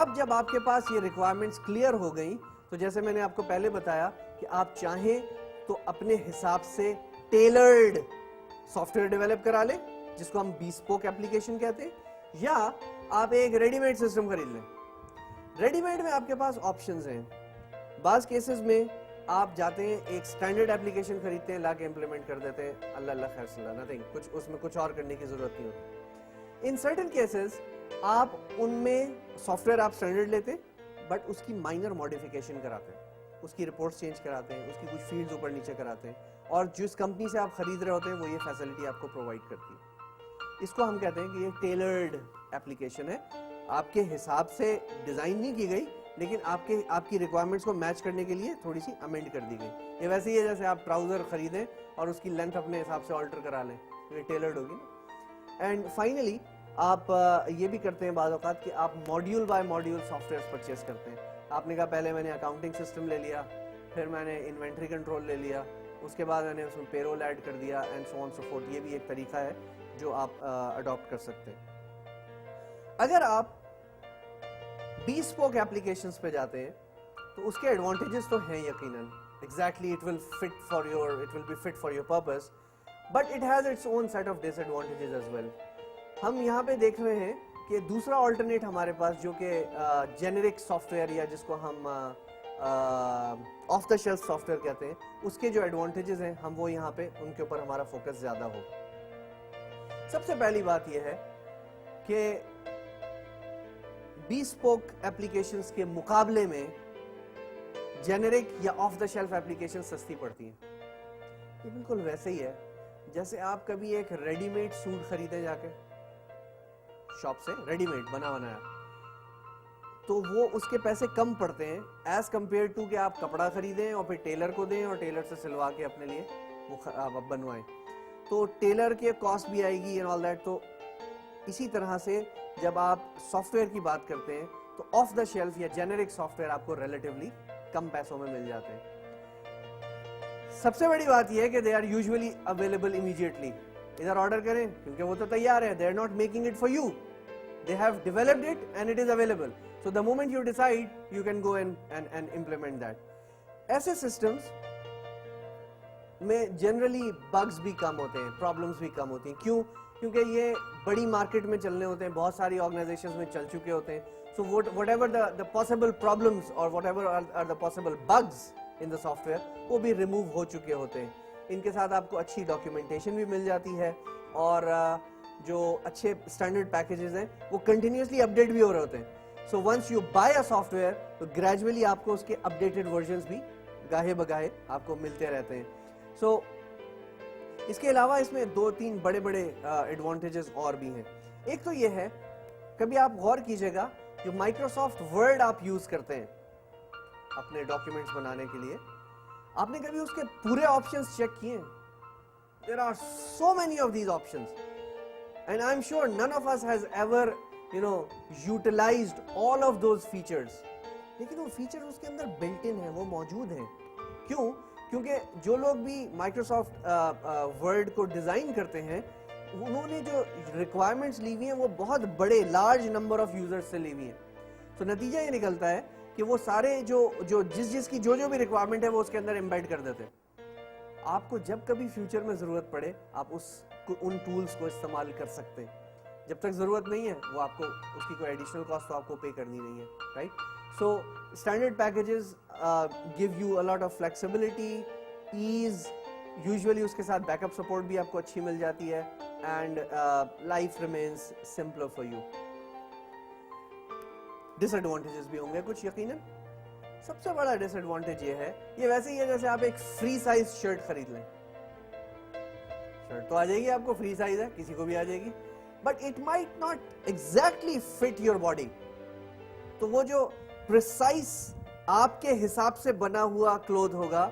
اب جب آپ کے پاس یہ ریکوائرمنٹس کلیئر ہو گئیں تو جیسے میں نے آپ کو پہلے بتایا کہ آپ چاہیں تو اپنے حساب سے ٹیلرڈ سافٹ ویئر ڈیولپ کرا لیں جس کو ہم بیسپوک ایپلیکیشن کہتے ہیں، یا آپ ایک ریڈی میڈ سسٹم خرید لیں۔ ریڈی میڈ میں آپ کے پاس آپشنز ہیں، بعض کیسز میں آپ جاتے ہیں ایک سٹینڈرڈ ایپلیکیشن خریدتے ہیں، لا کے امپلیمنٹ کر دیتے ہیں، اللہ اللہ خیر صلی اللہ، نتھنگ، کچھ اس میں کچھ اور کرنے کی ضرورت نہیں ہوتی۔ ان سرٹن کیسز آپ ان میں سافٹ ویئر آپ سٹینڈرڈ لیتے ہیں بٹ اس کی مائنر ماڈیفیکیشن کراتے ہیں، اس کی رپورٹس چینج کراتے ہیں، اس کی کچھ فیلڈز اوپر نیچے کراتے ہیں، اور جس کمپنی سے آپ خرید رہے ہوتے ہیں وہ یہ فیسلٹی آپ کو پرووائڈ کرتی ہے۔ اس کو ہم کہتے ہیں کہ یہ ٹیلرڈ ایپلیکیشن ہے، آپ کے حساب سے ڈیزائن نہیں کی گئی لیکن آپ کی ریکوائرمنٹس کو میچ کرنے کے لیے تھوڑی سی امینڈ کر دی گئی۔ یہ ویسے ہی ہے جیسے آپ ٹراؤزر خریدیں اور اس کی لینتھ اپنے حساب سے آلٹر کرا لیں، یہ ٹیلرڈ ہوگی نا۔ اینڈ فائنلی آپ یہ بھی کرتے ہیں بعض اوقات کہ آپ module by module soft where purchase کرتے ہیں۔ آپ نے کہا پہلے میں نے اکاؤنٹنگ سسٹم لے لیا، پھر میں نے انوینٹری کنٹرول لے لیا، اس کے بعد میں نے اس میں پیرول ایڈ کر دیا، and so on so forth. یہ بھی ایک طریقہ ہے جو آپ اڈاپٹ کر سکتے ہیں۔ اگر آپ بیسپوک ایپلیکیشنز پہ جاتے ہیں تو اس کے ایڈوانٹیجز تو ہیں یقیناً، exactly it will be fit for your purpose, but it has its own set of dish advantages as well. ہم یہاں پہ دیکھ رہے ہیں کہ دوسرا آلٹرنیٹ ہمارے پاس جو کہ جینرک سافٹ ویئر یا جس کو ہم of the shelf soft where کہتے ہیں، اس کے جو ایڈوانٹیجز ہیں ہم وہ یہاں پہ ان کے اوپر ہمارا فوکس زیادہ ہو۔ سب سے پہلی بات یہ ہے کہ بیسپوک ایپلیکیشنز کے مقابلے میں جینرک یا آف دا شیلف ایپلیکیشن سستی پڑتی ہیں۔ یہ بالکل ویسے ہی ہے جیسے آپ کبھی ایک ریڈی میڈ سوٹ خریدیں جا کے شاپ سے، ریڈی میڈ بنا بنایا، تو وہ اس کے پیسے کم پڑتے ہیں ایز کمپیئر ٹو کہ آپ کپڑا خریدیں اور پھر ٹیلر کو دیں اور ٹیلر سے سلوا کے اپنے لیے وہ بنوائیں، تو ٹیلر کے کاسٹ بھی آئے گی اینڈ آل دیٹ۔ تو اسی طرح سے جب آپ سافٹ ویئر کی بات کرتے ہیں تو آف دا شیلف یا جینرک سافٹ ویئر آپ کو ریلیٹیولی کم پیسوں میں مل جاتے ہیں۔ سب سے بڑی بات یہ ہے کہ they are usually available immediately, ادھر آرڈر کریں کیونکہ وہ تو تیار ہے، they are not making it for you, they have developed it and it is available, so the moment you decide you can go and implement that۔ ایسے systems میں generally bugs بھی کم ہوتے ہیں، problems بھی کم ہوتی ہیں۔ کیوں؟ کیونکہ یہ بڑی مارکیٹ میں چلنے ہوتے ہیں، بہت ساری آرگنائزیشنز میں چل چکے ہوتے ہیں، so whatever the possible problems or whatever are the possible bugs in the software وہ بھی remove ہو چکے ہوتے ہیں۔ ان کے ساتھ آپ کو اچھی ڈاکیومنٹیشن بھی مل جاتی ہے، اور جو اچھے اسٹینڈرڈ پیکیجز ہیں وہ کنٹینیوسلی اپڈیٹ بھی ہو رہے ہوتے ہیں۔ So once you buy a software تو گریجولی آپ کو اس کے اپڈیٹڈ ورژنز بھی گاہے بگاہے آپ کو ملتے رہتے ہیں۔ سو اس کے علاوہ اس میں دو تین بڑے بڑے ایڈوانٹیجز اور بھی ہیں۔ ایک تو یہ ہے، کبھی آپ غور کیجئے گا جو مائکروسافٹ ورڈ آپ یوز کرتے ہیں اپنے ڈاکیومنٹس بنانے کے لیے، آپ نے کبھی اس کے پورے آپشنز چیک کیے ہیں؟ There are so many of these options and I'm sure none of us has ever utilized all of those features، لیکن وہ فیچر اس کے اندر بلٹ ان ہیں، وہ موجود ہیں۔ کیوں؟ کیونکہ جو لوگ بھی مائکروسافٹ ورڈ کو ڈیزائن کرتے ہیں انہوں نے جو ریکوائرمنٹس لی ہوئی ہیں وہ بہت بڑے لارج نمبر آف یوزرز سے لی ہوئی ہیں۔ تو نتیجہ یہ نکلتا ہے کہ وہ سارے جو جس کی جو بھی ریکوائرمنٹ ہے وہ اس کے اندر امبیڈ کر دیتے ہیں۔ آپ کو جب کبھی فیوچر میں ضرورت پڑے آپ ان ٹولز کو استعمال کر سکتے ہیں، جب تک ضرورت نہیں ہے وہ آپ کو اس کی کوئی ایڈیشنل کاسٹ تو آپ کو پے کرنی نہیں ہے، right? So standard packages give you a lot of flexibility, as, usually اس کے ساتھ بیک اپ سپورٹ بھی آپ کو اچھی مل جاتی ہے، and life remains simpler for you. ڈس ایڈوانٹیجز بھی ہوں گے کچھ یقیناً۔ سب سے بڑا ڈس ایڈوانٹیج یہ ہے، یہ ویسے ہی ہے جیسے آپ ایک فری سائز شرٹ خرید لیں، شرٹ تو آ جائے گی آپ کو، فری سائز ہے کسی کو بھی آ جائے گی، but it might not exactly fit your body. تو وہ جو پریسائز آپ کے حساب سے بنا ہوا کلوتھ ہوگا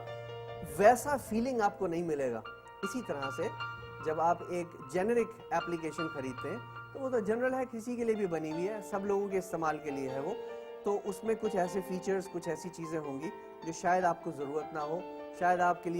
ویسا فیلنگ آپ کو نہیں ملے گا۔ اسی طرح سے جب آپ ایک جینرک ایپلیکیشن خریدتے ہیں تو وہ تو جنرل ہے، کسی کے لیے بھی بنی ہوئی ہے، سب لوگوں کے استعمال کے لیے ہے وہ، تو اس میں کچھ ایسے فیچرز، کچھ ایسی چیزیں ہوں گی جو شاید آپ کو ضرورت نہ ہو، شاید آپ کے لیے